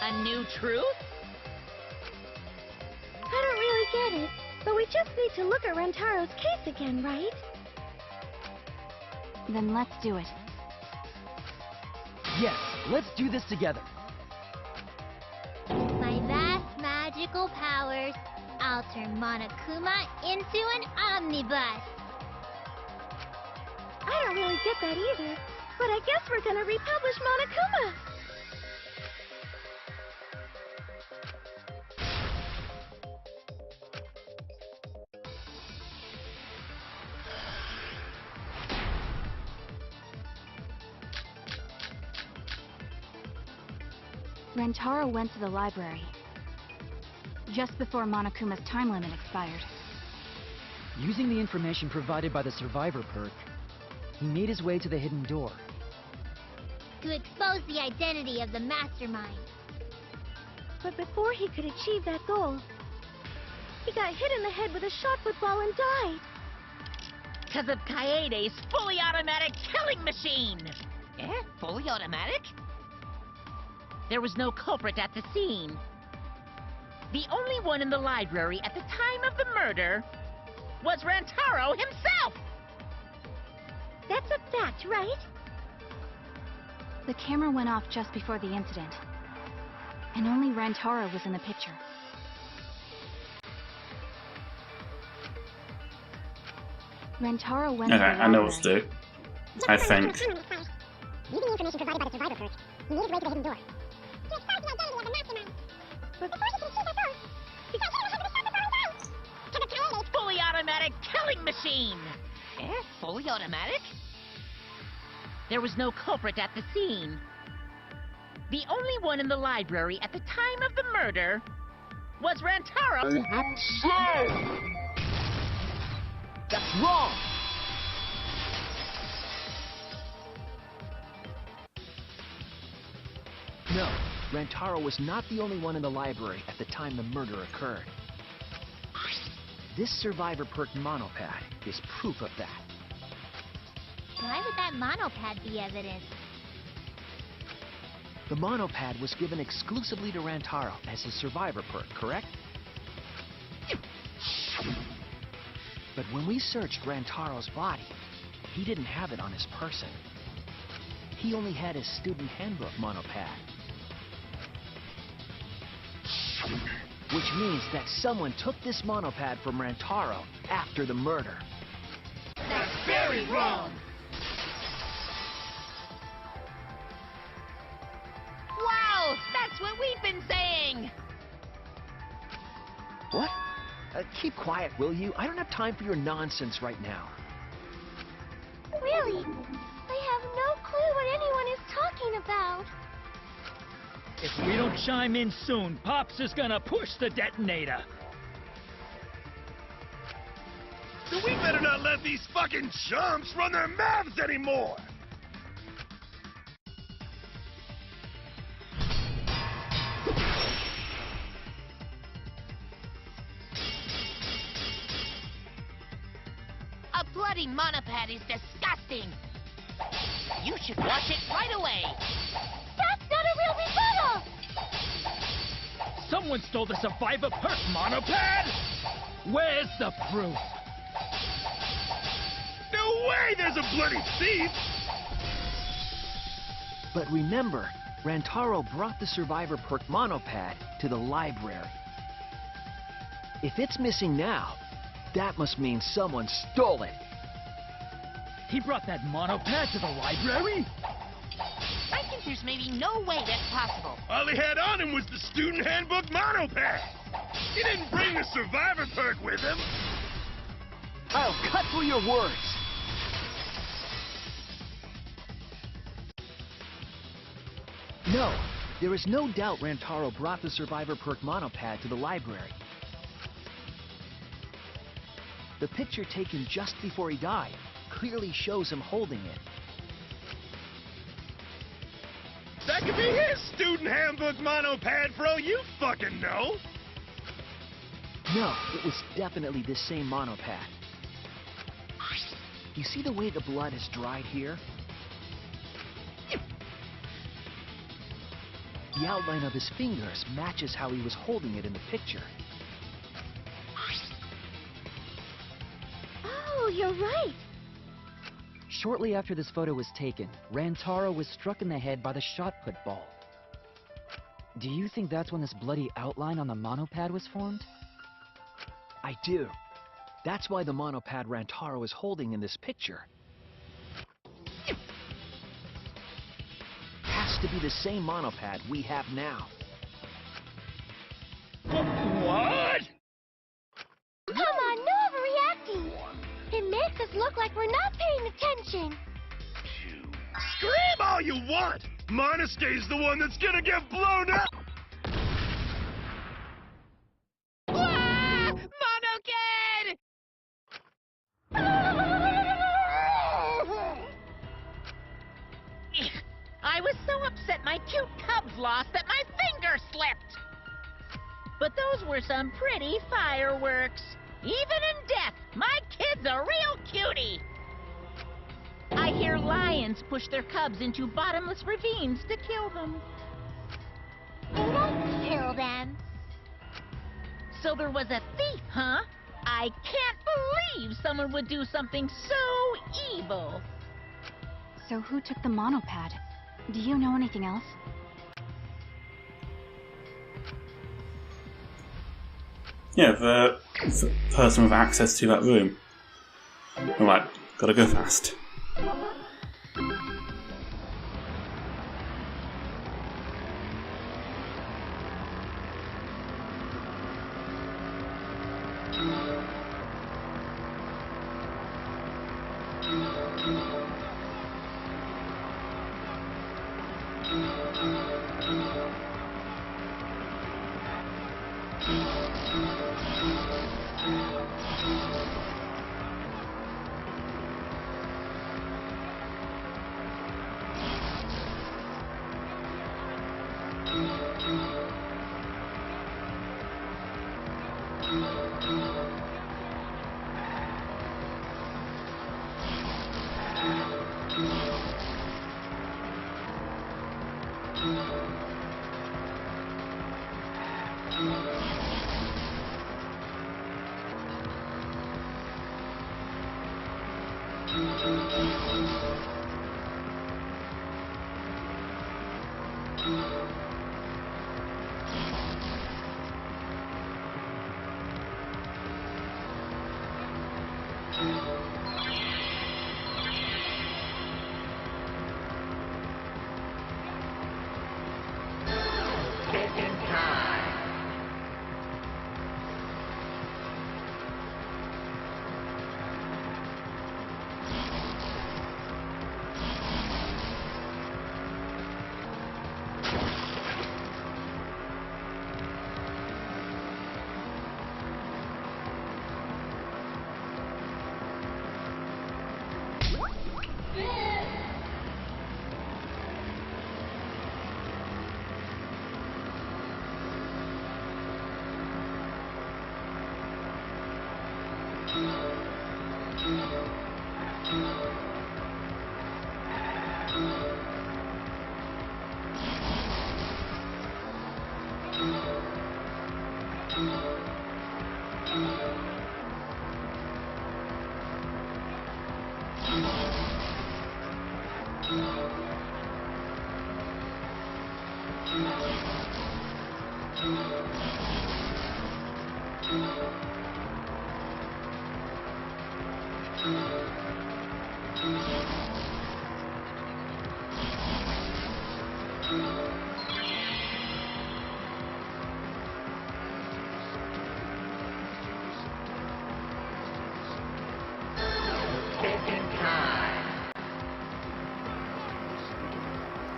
A new truth? I don't really get it, but we just need to look at Rantaro's case again, right? Then let's do it. Yes, let's do this together. With my vast magical powers, I'll turn Monokuma into an omnibus. I don't really get that either, but I guess we're gonna republish Monokuma. Rentaro went to the library just before Monokuma's time limit expired. Using the information provided by the survivor perk, he made his way to the hidden door. To expose the identity of the mastermind. But before he could achieve that goal, he got hit in the head with a shot put ball and died. Because of Kaede's fully automatic killing machine! Eh? Fully automatic? There was no culprit at the scene. The only one in the library at the time of the murder was Rantaro himself! That's a fact, right? The camera went off just before the incident, and only Rantaro was in the picture. Rantaro went to the Okay, I know library. what to do. I think. Using the information provided by the survivor perk, he made his way to the hidden door. To expose the identity of the mastermind. But before he could achieve that goal, he got hit in the head with a shot put ball and died. Because of Kaede's Fully automatic killing machine! Eh? Fully automatic? There was no culprit at the scene. The only one in the library at the time of the murder was Rantaro himself! That's wrong! No, Rantaro was not the only one in the library at the time the murder occurred. This survivor perk monopad is proof of that. Why would that monopad be evidence? The monopad was given exclusively to Rantaro as his survivor perk, correct? But when we searched Rantaro's body, he didn't have it on his person. He only had his student handbook monopad. Which means that someone took this monopad from Rantaro after the murder. That's very wrong! Wow! That's what we've been saying! What? Keep quiet, will you? I don't have time for your nonsense right now. Really? I have no clue what anyone is talking about. If we don't chime in soon, Pops is gonna push the detonator. So we better not let these fucking chumps run their mouths anymore! A bloody monopad is disgusting! You should wash it right away! That's not a real rebuttal! Someone stole the survivor perk monopad? Where's the proof? No way there's a bloody thief! But remember, Rantaro brought the survivor perk monopad to the library. If it's missing now, that must mean someone stole it. He brought that monopad to the library? I think there's maybe no way that's possible. All he had on him was the student handbook monopad. He didn't bring the survivor perk with him. I'll cut through your words. No, there is no doubt Rantaro brought the survivor perk monopad to the library. The picture taken just before he died clearly shows him holding it. That could be his student handbook monopad, bro. You fucking know. No, it was definitely this same monopad. You see the way the blood has dried here? The outline of his fingers matches how he was holding it in the picture. Oh, you're right. Shortly after this photo was taken, Rantaro was struck in the head by the shot-put ball. Do you think that's when this bloody outline on the monopad was formed? I do. That's why the monopad Rantaro is holding in this picture has to be the same monopad we have now. What? Come on, no overreacting. It makes us look like we're not paying attention. Scream all you want! Monosuke's the one that's gonna get blown up! Monokid! I was so upset my cute cubs lost that my finger slipped. But those were some pretty fireworks. Even in death, my kid's a real cutie. I hear lions push their cubs into bottomless ravines to kill them. They don't kill them. So there was a thief, huh? I can't believe someone would do something so evil. So who took the monopad? Do you know anything else? Yeah, the person with access to that room. Alright, gotta go fast.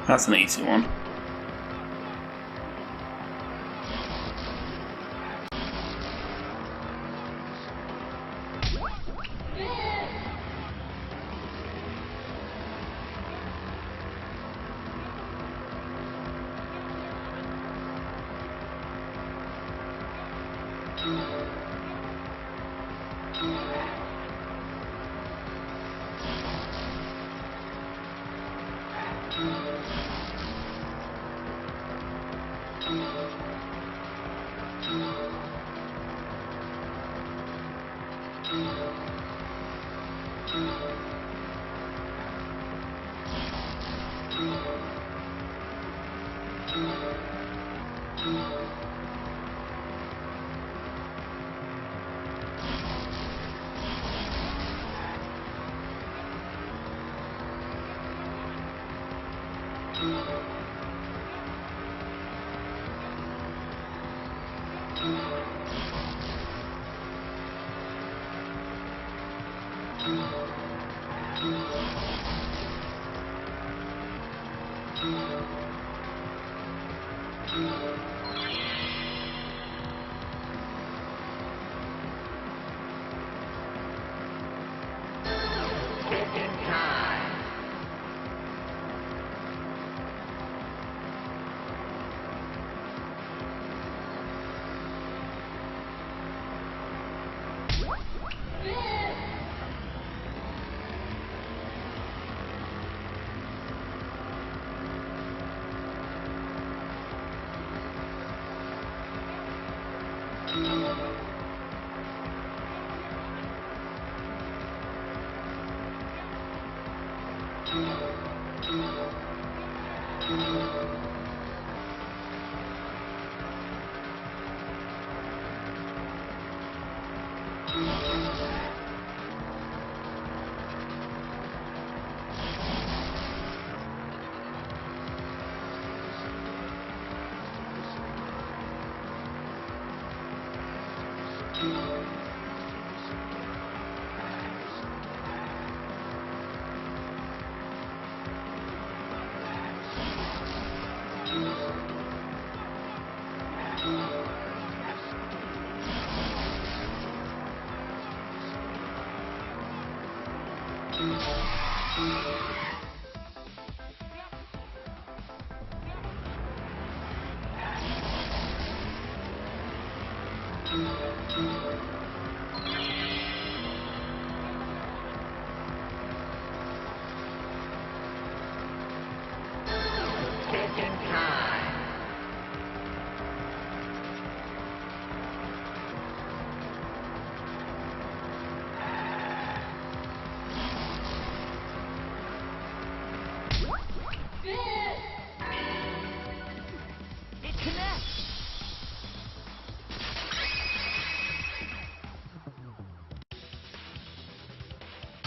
That's an easy one.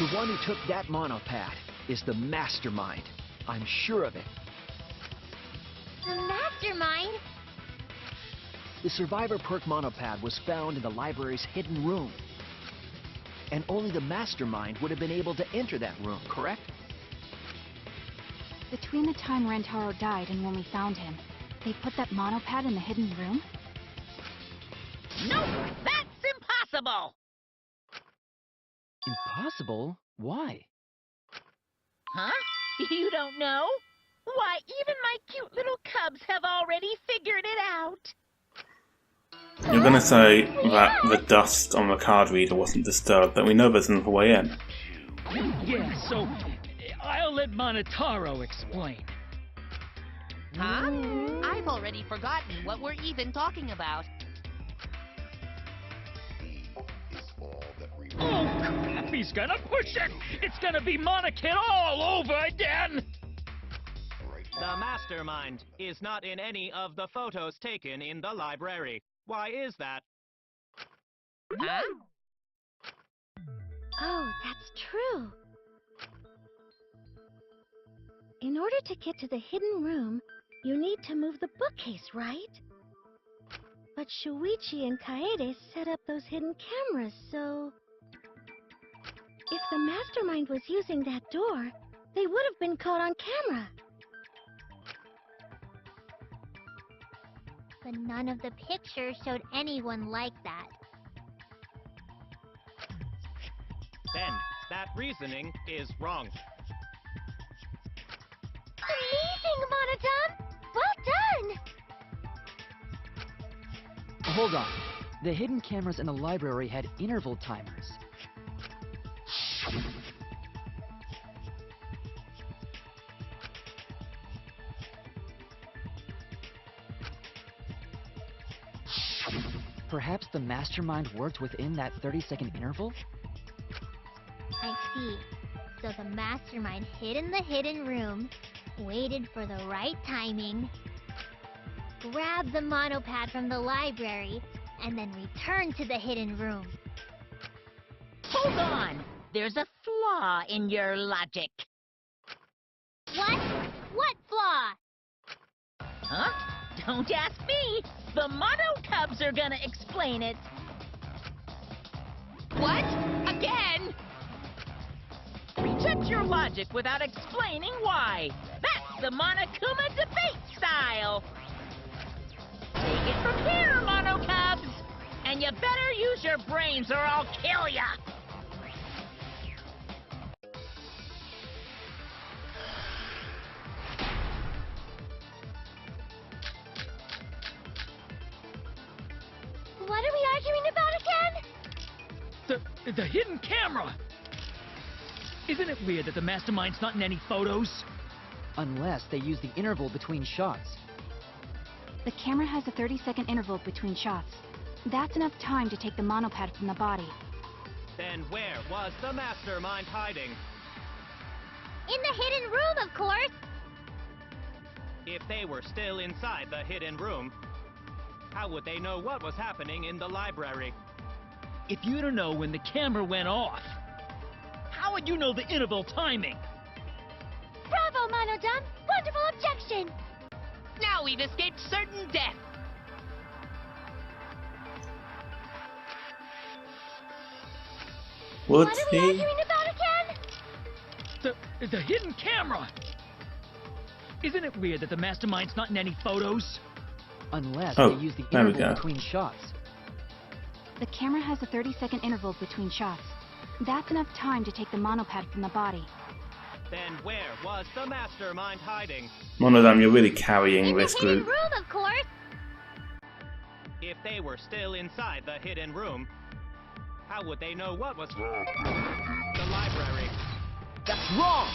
The one who took that monopad is the mastermind. I'm sure of it. The mastermind? The survivor perk monopad was found in the library's hidden room. And only the mastermind would have been able to enter that room, correct? Between the time Rentaro died and when we found him, they put that monopad in the hidden room? Nope! That's impossible! Impossible? Why? Huh? You don't know? Why, even my cute little cubs have already figured it out. You're going to say that the dust on the card reader wasn't disturbed, but we know there's another way in. Yeah, so I'll let Monotaro explain. Huh? I've already forgotten what we're even talking about. Oh, crap, he's gonna push it! It's gonna be Monokid all over again! The mastermind is not in any of the photos taken in the library. Why is that? Huh? Oh, that's true. In order to get to the hidden room, you need to move the bookcase, right? But Shuichi and Kaede set up those hidden cameras, so... If the mastermind was using that door, they would have been caught on camera. But none of the pictures showed anyone like that. Then, that reasoning is wrong. Amazing, Monodon! Well done! Hold on. The hidden cameras in the library had interval timers. Perhaps the mastermind worked within that 30-second interval? I see. So the mastermind hid in the hidden room, waited for the right timing, grabbed the monopad from the library, and then returned to the hidden room. Hold on! There's a flaw in your logic. What? What flaw? Huh? Don't ask me! The Mono Cubs are gonna explain it! What? Again? Reject your logic without explaining why! That's the Monokuma debate style! Take it from here, Mono Cubs! And you better use your brains or I'll kill ya! What are we arguing about again? The hidden camera! Isn't it weird that the mastermind's not in any photos? Unless they use the interval between shots. The camera has a 30-second interval between shots. That's enough time to take the monopad from the body. Then where was the mastermind hiding? In the hidden room, of course! If they were still inside the hidden room, how would they know what was happening in the library? If you don't know when the camera went off, how would you know the interval timing? Bravo, Monodum! Wonderful objection! Now we've escaped certain death! What are we arguing about again? The hidden camera! Isn't it weird that the mastermind's not in any photos? Unless they use the interval between shots. The camera has a 30-second interval between shots. That's enough time to take the monopad from the body. Then where was the mastermind hiding? Monodam, you're really carrying this In the hidden group. room, of course! If they were still inside the hidden room, how would they know what was the library? That's wrong!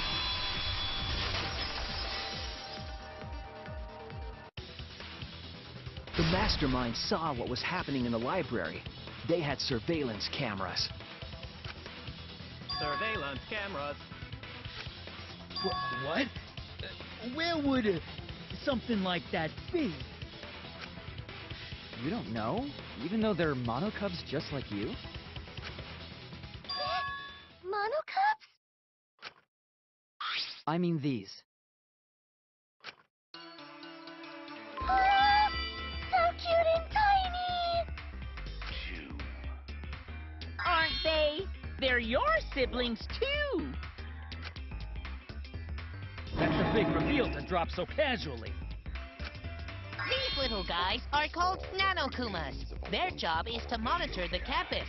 The mastermind saw what was happening in the library. They had surveillance cameras. Surveillance cameras? What? Where would something like that be? You don't know? Even though they're Mono Cubs just like you? Mono Cubs? I mean these. So cute and tiny! Aren't they? They're your siblings, too! That's a big reveal to drop so casually. These little guys are called Nanokumas. Their job is to monitor the campus.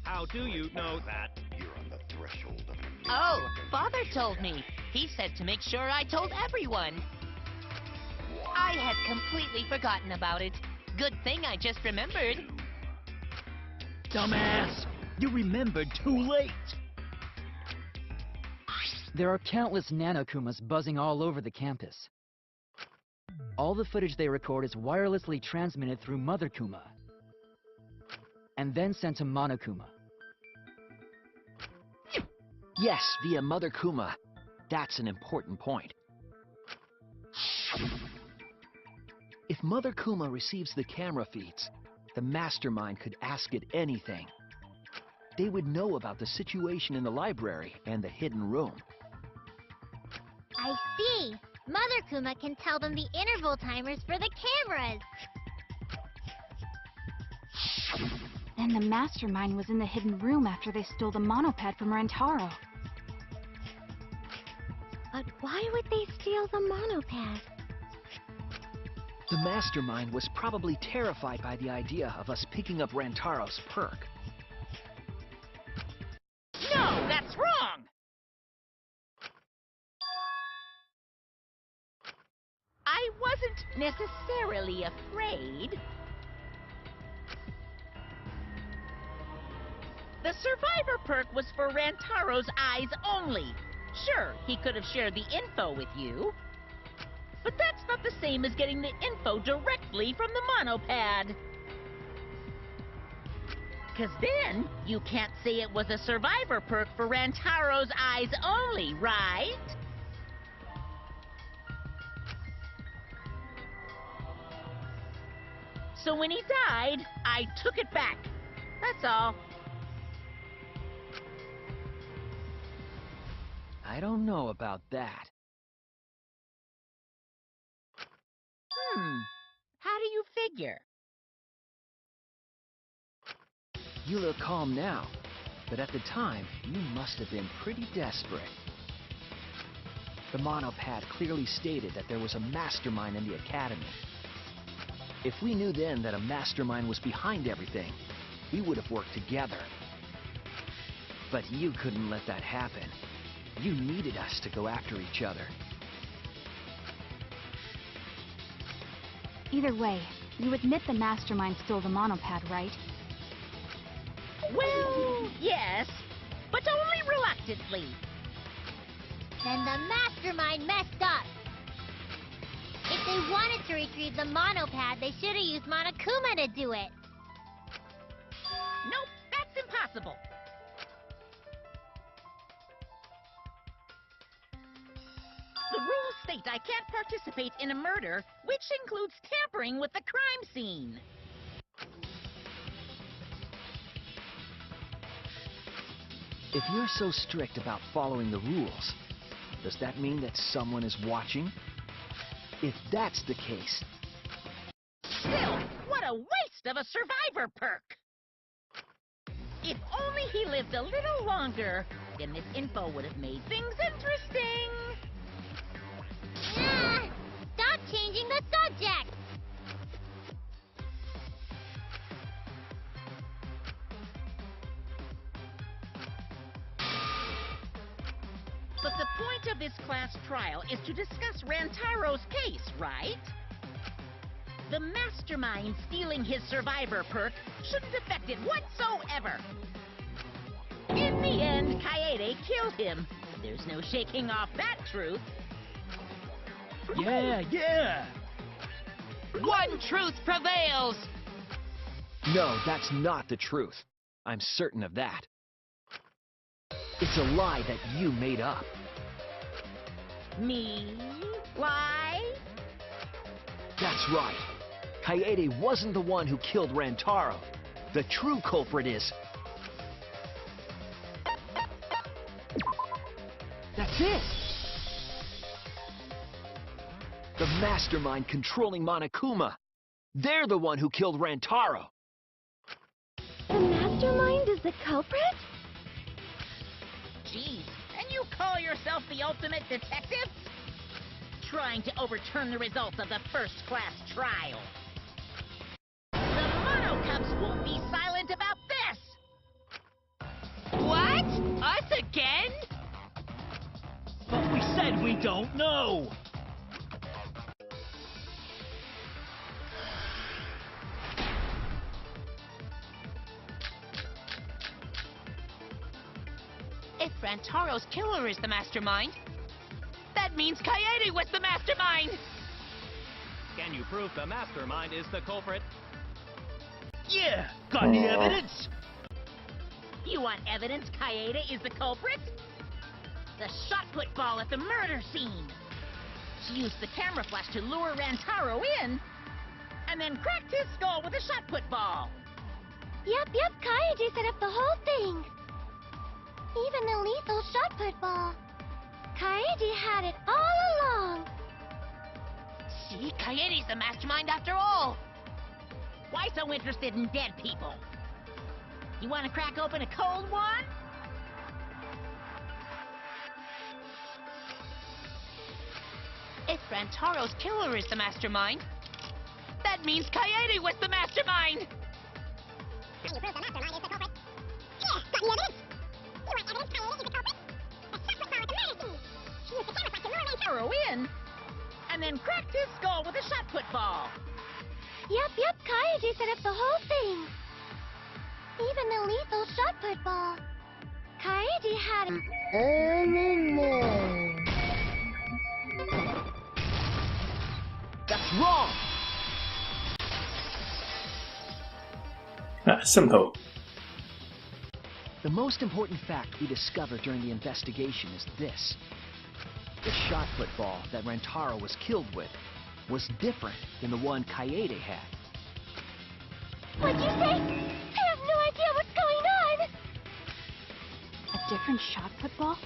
How do you know that? Oh, Father told me. He said to make sure I told everyone. I had completely forgotten about it. Good thing I just remembered. Dumbass! You remembered too late! There are countless Nanokumas buzzing all over the campus. All the footage they record is wirelessly transmitted through Mother Kuma, and then sent to Monokuma. Yes, via Mother Kuma. That's an important point. If Mother Kuma receives the camera feeds, the mastermind could ask it anything. They would know about the situation in the library and the hidden room. I see. Mother Kuma can tell them the interval timers for the cameras. Then the mastermind was in the hidden room after they stole the monopad from Rentaro. But why would they steal the monopad? The mastermind was probably terrified by the idea of us picking up Rantaro's perk. No, that's wrong! I wasn't necessarily afraid. The survivor perk was for Rantaro's eyes only. Sure, he could have shared the info with you. But that's not the same as getting the info directly from the monopad. Because then, you can't say it was a survivor perk for Rantaro's eyes only, right? So when he died, I took it back. That's all. I don't know about that. How do you figure? You look calm now, but at the time, you must have been pretty desperate. The monopad clearly stated that there was a mastermind in the academy. If we knew then that a mastermind was behind everything, we would have worked together. But you couldn't let that happen. You needed us to go after each other. Either way, you admit the mastermind stole the monopad, right? Well, yes, but only reluctantly. Then the mastermind messed up. If they wanted to retrieve the monopad, they should have used Monokuma to do it. Nope, that's impossible. The rules state I can't participate in a murder, which includes tampering with the crime scene. If you're so strict about following the rules, does that mean that someone is watching? If that's the case... Still, what a waste of a survivor perk! If only he lived a little longer, then this info would have made things interesting. Stop changing the subject! But the point of this class trial is to discuss Rantaro's case, right? The mastermind stealing his survivor perk shouldn't affect it whatsoever. In the end, Kaede killed him. There's no shaking off that truth. Yeah! One truth prevails! No, that's not the truth. I'm certain of that. It's a lie that you made up. Me? Lie? That's right. Kaede wasn't the one who killed Rantaro. The true culprit is... That's it! The mastermind controlling Monokuma. They're the one who killed Rantaro. The mastermind is the culprit? Geez, can you call yourself the ultimate detective? Trying to overturn the results of the first-class trial. The Monocubs won't be silent about this! What? Us again? But we said we don't know! If Rantaro's killer is the mastermind, that means Kaede was the mastermind! Can you prove the mastermind is the culprit? Yeah! Got any evidence? You want evidence Kaede is the culprit? The shot put ball at the murder scene. She used the camera flash to lure Rantaro in, and then cracked his skull with a shot put ball. Yep, Kaede set up the whole thing. Even the lethal shot put ball. Kaede had it all along. See, Kaede's the mastermind after all. Why so interested in dead people? You want to crack open a cold one? If Rantaro's killer is the mastermind, that means Kaede was the mastermind! Can you prove the mastermind is the culprit? Yeah, got any evidence? You want evidence Kaede is the culprit? The shot put ball at the murder scene. She used the camera flash to lure Rantaro in, and then cracked his skull with a shot put ball. Yep, Kaede set up the whole thing. Even the lethal shot put ball. Kaede had it. What's wrong? That's simple. The most important fact we discovered during the investigation is this. The shot put ball that Rantaro was killed with was different than the one Kaede had. What'd you say? I have no idea what's going on! A different shot put ball?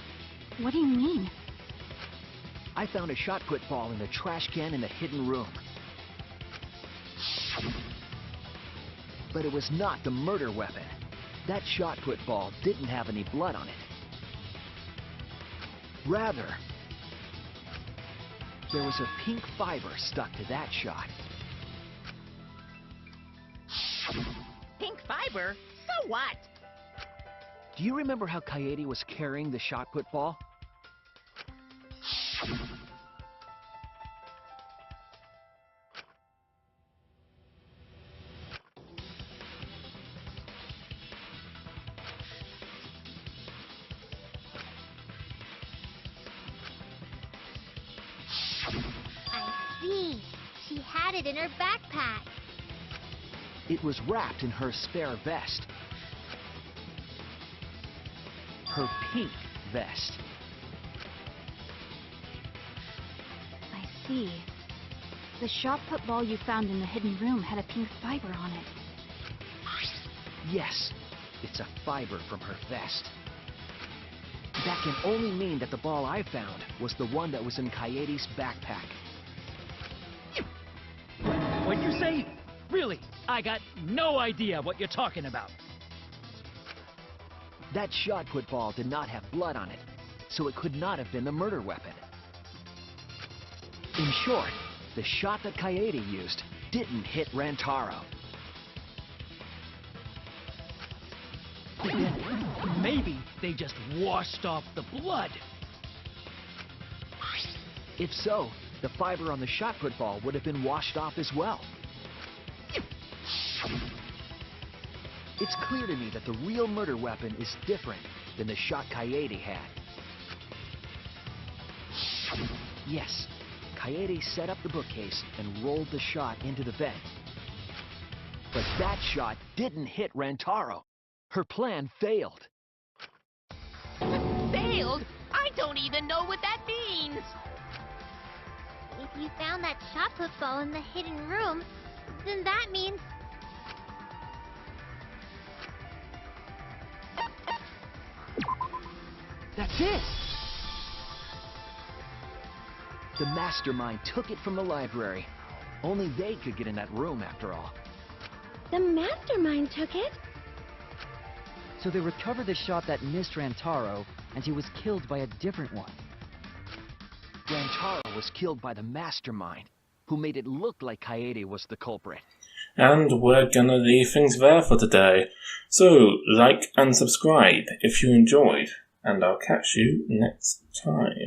What do you mean? I found a shot put ball in the trash can in the hidden room. But it was not the murder weapon. That shot put ball didn't have any blood on it. Rather, there was a pink fiber stuck to that shot. Pink fiber? So what? Do you remember how Kaede was carrying the shot put ball? I see. She had it in her backpack. It was wrapped in her spare vest. Her pink vest. I see. The shot put ball you found in the hidden room had a pink fiber on it. Yes, it's a fiber from her vest. That can only mean that the ball I found was the one that was in Kaede's backpack. What'd you say? Really, I got no idea what you're talking about. That shot put ball did not have blood on it, so it could not have been the murder weapon. In short, the shot that Kaede used didn't hit Rantaro. Maybe they just washed off the blood. If so, the fiber on the shot put ball would have been washed off as well. It's clear to me that the real murder weapon is different than the shot Kaede had. Yes, Kaede set up the bookcase and rolled the shot into the vent. But that shot didn't hit Rantaro. Her plan failed. Failed? I don't even know what that means. If you found that shot put ball in the hidden room, then that means... That's it! The mastermind took it from the library. Only they could get in that room after all. The mastermind took it? So they recovered the shot that missed Rantaro, and he was killed by a different one. Rantaro was killed by the mastermind, who made it look like Kaede was the culprit. And we're gonna leave things there for today. So, like and subscribe if you enjoyed, and I'll catch you next time.